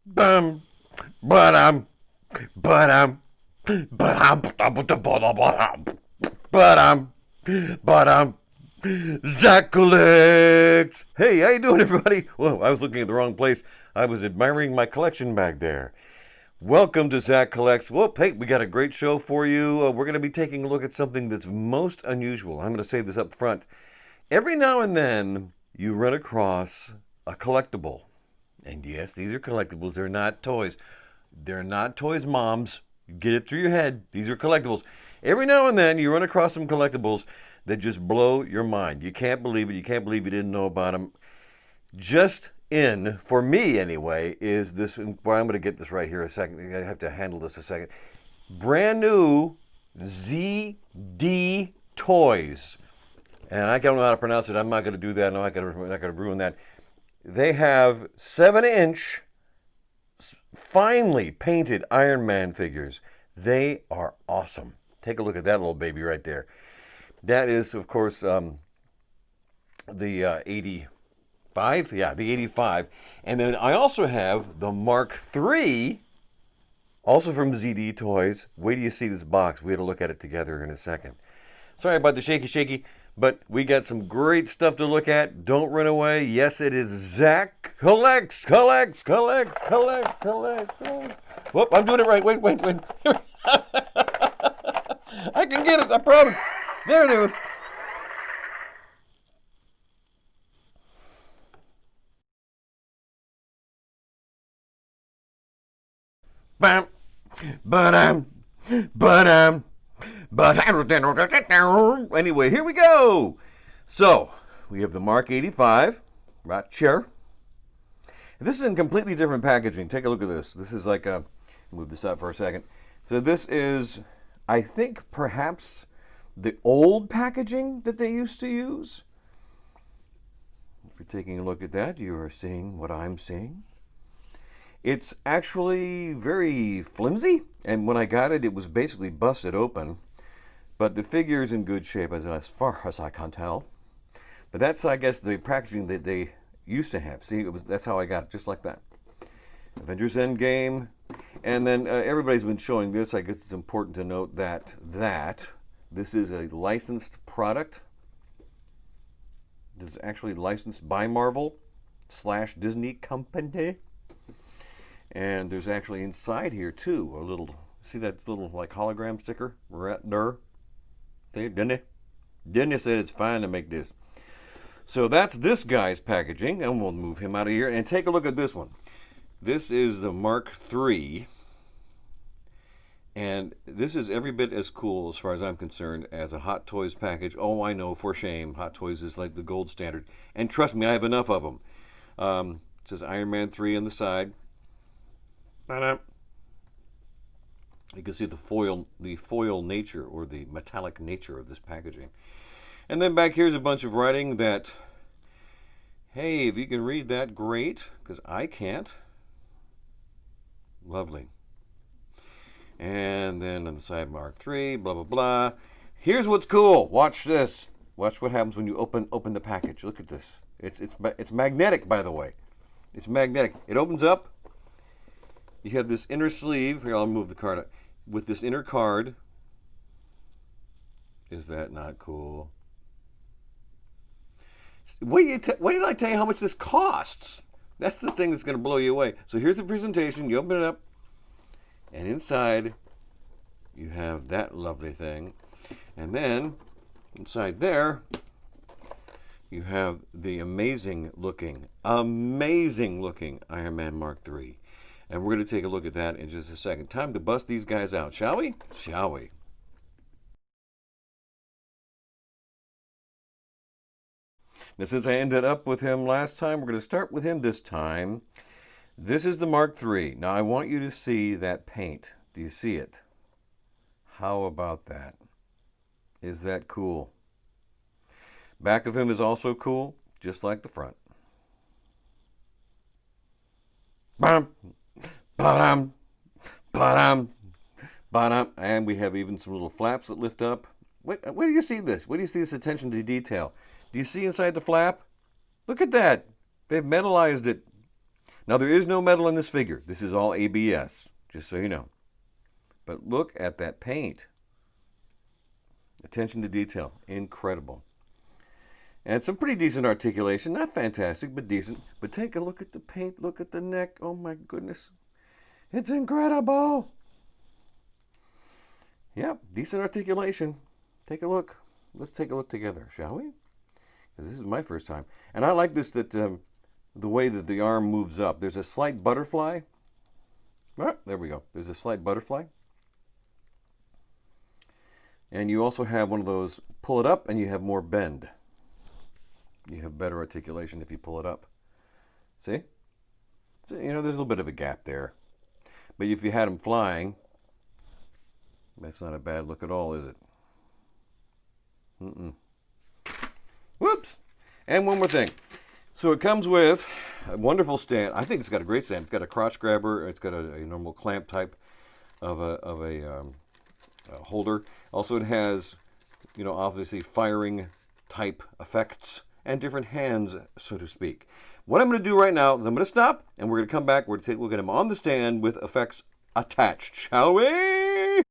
Bum, but but but Zach collects. Hey, how you doing, everybody? Well, I was looking at the wrong place. I was admiring my collection bag there. Welcome to Zach Collects. Whoop, hey, we got a great show for you. We're going to be taking a look at something that's most unusual. I'm going to say this up front. Every now and then, you run across a collectible. And yes, these are collectibles. They're not toys. They're not toys, moms. Get it through your head. These are collectibles. Every now and then, you run across some collectibles that just blow your mind. You can't believe it. You can't believe you didn't know about them. Just in, for me anyway, is this. Well, I'm going to get this right here a second. I have to handle this a second. Brand new ZD toys. And I don't know how to pronounce it. I'm not going to do that. I'm not going to ruin that. They have 7-inch, finely painted Iron Man figures. They are awesome. Take a look at that little baby right there. That is, of course, the 85. Yeah, the 85. And then I also have the Mark III, also from ZD Toys. Wait till you see this box. We had to look at it together in a second. Sorry about the shaky, but we got some great stuff to look at. Don't run away. Yes, it is Zach collects. Whoop, I'm doing it right. Wait. I can get it. I promise. There it is. Bam, but but anyway, here we go. So we have the Mark 85 right chair. And this is in completely different packaging. Take a look at this. This is like a move this up for a second. So this is, I think, perhaps the old packaging that they used to use. If you're taking a look at that, you are seeing what I'm seeing. It's actually very flimsy, and when I got it, it was basically busted open. But the figure is in good shape, as far as I can tell. But that's, I guess, the packaging that they used to have. See, that's how I got it, just like that. Avengers Endgame. And then everybody's been showing this. I guess it's important to note that this is a licensed product. This is actually licensed by Marvel / Disney Company. And there's actually inside here too a little. See that little like hologram sticker right there? Didn't say it's fine to make this? So that's this guy's packaging, and we'll move him out of here and take a look at this one. This is the Mark III, and this is every bit as cool, as far as I'm concerned, as a Hot Toys package. Oh, I know, for shame. Hot Toys is like the gold standard, and trust me, I have enough of them. It says Iron Man 3 on the side. You can see the foil nature, or the metallic nature of this packaging. And then back here's a bunch of writing that, hey, if you can read that, great, because I can't. Lovely. And then on the side, Mark III, blah, blah, blah. Here's what's cool. Watch this. Watch what happens when you open the package. Look at this. It's magnetic, by the way. It's magnetic. It opens up. You have this inner sleeve. Here, I'll move the card out. With this inner card. Is that not cool? Wait till I tell you how much this costs. That's the thing that's going to blow you away. So here's the presentation. You open it up. And inside, you have that lovely thing. And then, inside there, you have the amazing looking Iron Man Mark III. And we're going to take a look at that in just a second. Time to bust these guys out, shall we? Shall we? Now, since I ended up with him last time, we're going to start with him this time. This is the Mark III. Now, I want you to see that paint. Do you see it? How about that? Is that cool? Back of him is also cool, just like the front. Bam, ba-dum, ba-dum, ba-dum. And we have even some little flaps that lift up. Where do you see this? Where do you see this attention to detail? Do you see inside the flap? Look at that. They've metallized it. Now, there is no metal in this figure. This is all ABS, just so you know. But look at that paint. Attention to detail. Incredible. And some pretty decent articulation. Not fantastic, but decent. But take a look at the paint. Look at the neck. Oh, my goodness. It's incredible. Yep, decent articulation. Take a look. Let's take a look together, shall we? Because this is my first time. And I like this, that the way that the arm moves up. There's a slight butterfly. Ah, there we go. There's a slight butterfly. And you also have one of those, pull it up and you have more bend. You have better articulation if you pull it up. See? So, there's a little bit of a gap there. But if you had them flying, that's not a bad look at all, is it? Whoops! And one more thing. So it comes with a wonderful stand. I think it's got a great stand. It's got a crotch grabber. It's got a normal clamp type of a holder. Also, it has, obviously firing type effects and different hands, so to speak. What I'm going to do right now is I'm going to stop, and we're going to come back. We're going to take a look at him on the stand with effects attached, shall we?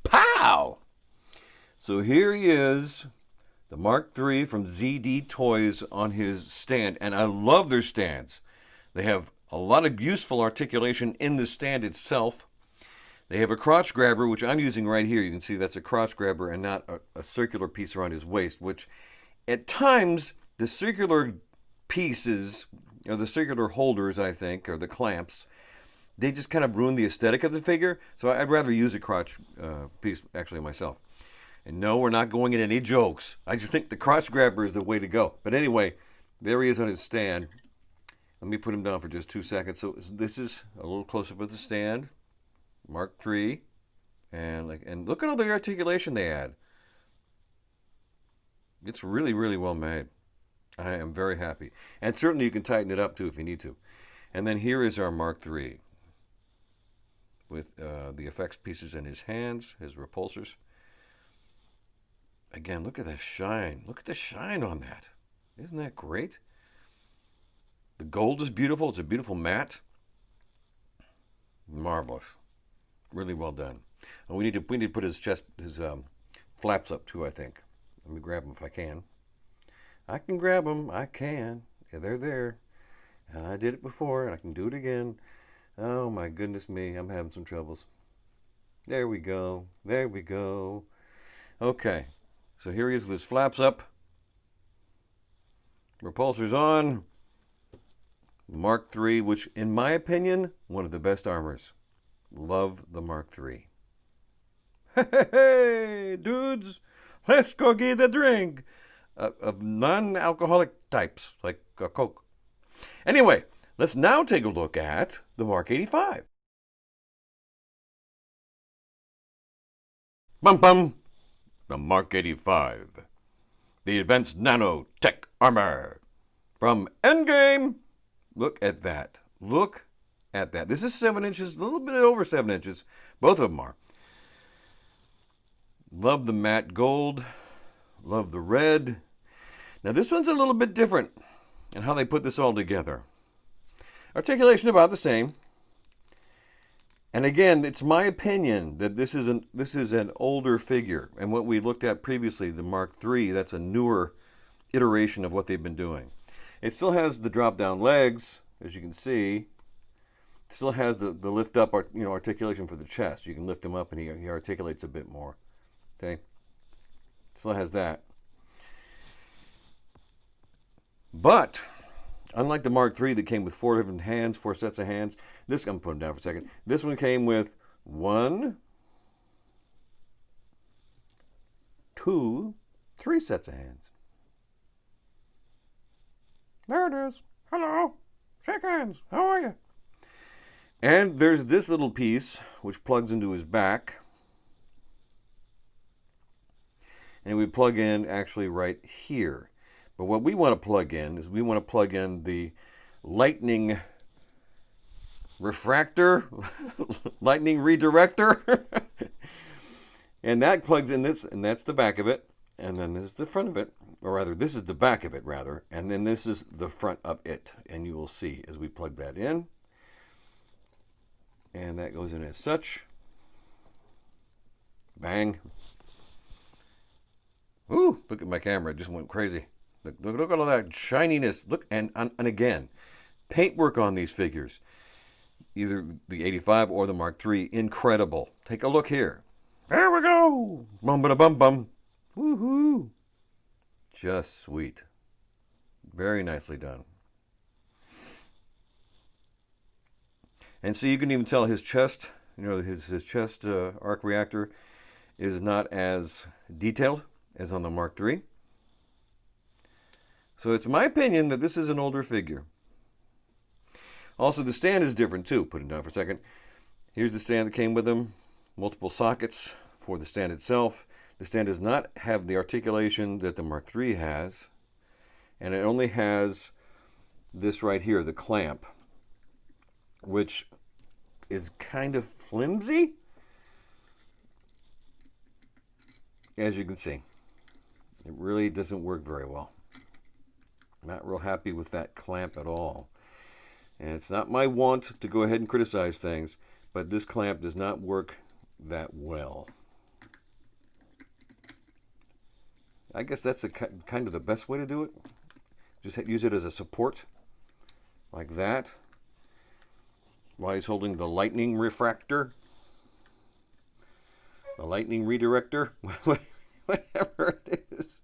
Pow! So here he is, the Mark III from ZD Toys on his stand, and I love their stands. They have a lot of useful articulation in the stand itself. They have a crotch grabber, which I'm using right here. You can see that's a crotch grabber and not a circular piece around his waist, which at times the circular pieces, or the circular holders, I think, or the clamps, they just kind of ruin the aesthetic of the figure. So I'd rather use a crotch piece actually myself. And no, we're not going in any jokes. I just think the crotch grabber is the way to go. But anyway, there he is on his stand. Let me put him down for just 2 seconds. So this is a little closer with the stand. Mark III. And look at all the articulation they add. It's really, really well made. I am very happy. And certainly you can tighten it up too if you need to. And then here is our Mark III with the effects pieces in his hands, his repulsors. Again, look at that shine. Look at the shine on that. Isn't that great? The gold is beautiful. It's a beautiful matte. Marvelous. Really well done. And we need to put his chest, his flaps up too, I think. Let me grab them if I can. I can grab them. I can. Yeah, they're there. And I did it before, and I can do it again. Oh, my goodness me. I'm having some troubles. There we go. There we go. Okay. So here he is with his flaps up. Repulsors on. Mark III, which, in my opinion, one of the best armors. Love the Mark III. Hey, dudes. Let's go get a drink. Of non-alcoholic types, like a Coke. Anyway, let's now take a look at the Mark 85. Bum bum! The Mark 85. The Advanced Nano Tech Armor. From Endgame. Look at that. Look at that. This is 7 inches, a little bit over 7 inches. Both of them are. Love the matte gold. Love the red. Now this one's a little bit different in how they put this all together. Articulation about the same. And again, it's my opinion that this is an older figure. And what we looked at previously, the Mark III, that's a newer iteration of what they've been doing. It still has the drop-down legs, as you can see. It still has the lift-up articulation for the chest. You can lift him up and he articulates a bit more. Okay? Still has that. But unlike the Mark III that came with 4 different hands, 4 sets of hands, this, I'm putting down for a second. This one came with 1, 2, 3 sets of hands. There it is. Hello. Shake hands. How are you? And there's this little piece which plugs into his back. And we plug in actually right here. But what we want to plug in is we want to plug in the lightning refractor, lightning redirector. And that plugs in this, and that's the back of it. And then this is the front of it. or rather, this is the back of it, rather, and then this is the front of it. And you will see as we plug that in. And that goes in as such. Bang. Ooh, look at my camera. It just went crazy. Look at all that shininess. Look, and again, paintwork on these figures. Either the 85 or the Mark III. Incredible. Take a look here. There we go. Bum-ba-da-bum-bum. Woohoo. Just sweet. Very nicely done. And so you can even tell his chest, his chest arc reactor is not as detailed as on the Mark III. So it's my opinion that this is an older figure. Also, the stand is different too. Put it down for a second. Here's the stand that came with him. Multiple sockets for the stand itself. The stand does not have the articulation that the Mark III has. And it only has this right here, the clamp, which is kind of flimsy, as you can see. It really doesn't work very well. Not real happy with that clamp at all. And it's not my want to go ahead and criticize things, but this clamp does not work that well. I guess that's kind of the best way to do it. Just use it as a support, like that, while he's holding the lightning refractor, the lightning redirector, whatever it is.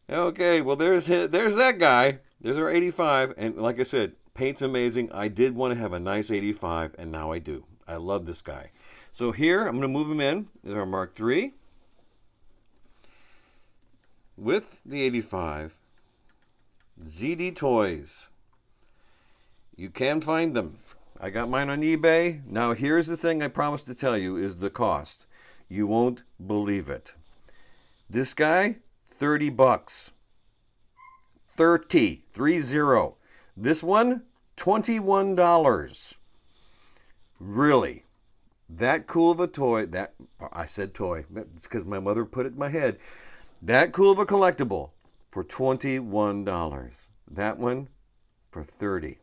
Okay, well, there's that guy. There's our 85, and like I said, paint's amazing. I did want to have a nice 85, and now I do. I love this guy. So here, I'm going to move him in. There's our Mark III with the 85. ZD Toys. You can find them. I got mine on eBay. Now, here's the thing I promised to tell you is the cost. You won't believe it. This guy, $30. 30. This one, $21. Really? That cool of a toy. That I said toy. It's because my mother put it in my head. That cool of a collectible for $21. That one for $30.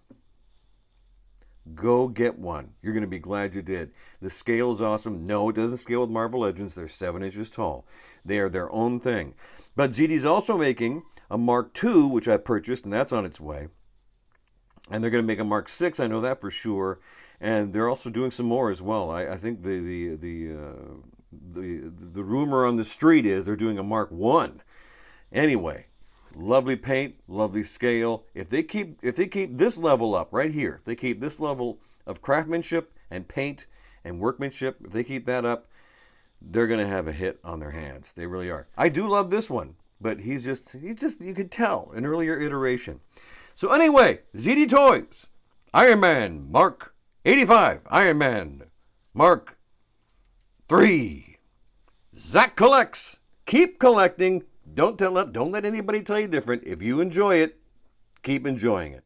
Go get one. You're going to be glad you did. The scale is awesome. No, it doesn't scale with Marvel Legends. They're 7 inches tall. They are their own thing. But ZD's also making a Mark II, which I purchased, and that's on its way. And they're going to make a Mark VI. I know that for sure. And they're also doing some more as well. I think the rumor on the street is they're doing a Mark I. Anyway, lovely paint, lovely scale. If they keep this level up right here, if they keep this level of craftsmanship and paint and workmanship, if they keep that up, they're going to have a hit on their hands. They really are. I do love this one, but he's just you could tell an earlier iteration. So anyway, ZD Toys, Iron Man Mark 85, Iron Man Mark 3. Zach collects. Keep collecting. Don't let anybody tell you different. If you enjoy it, keep enjoying it.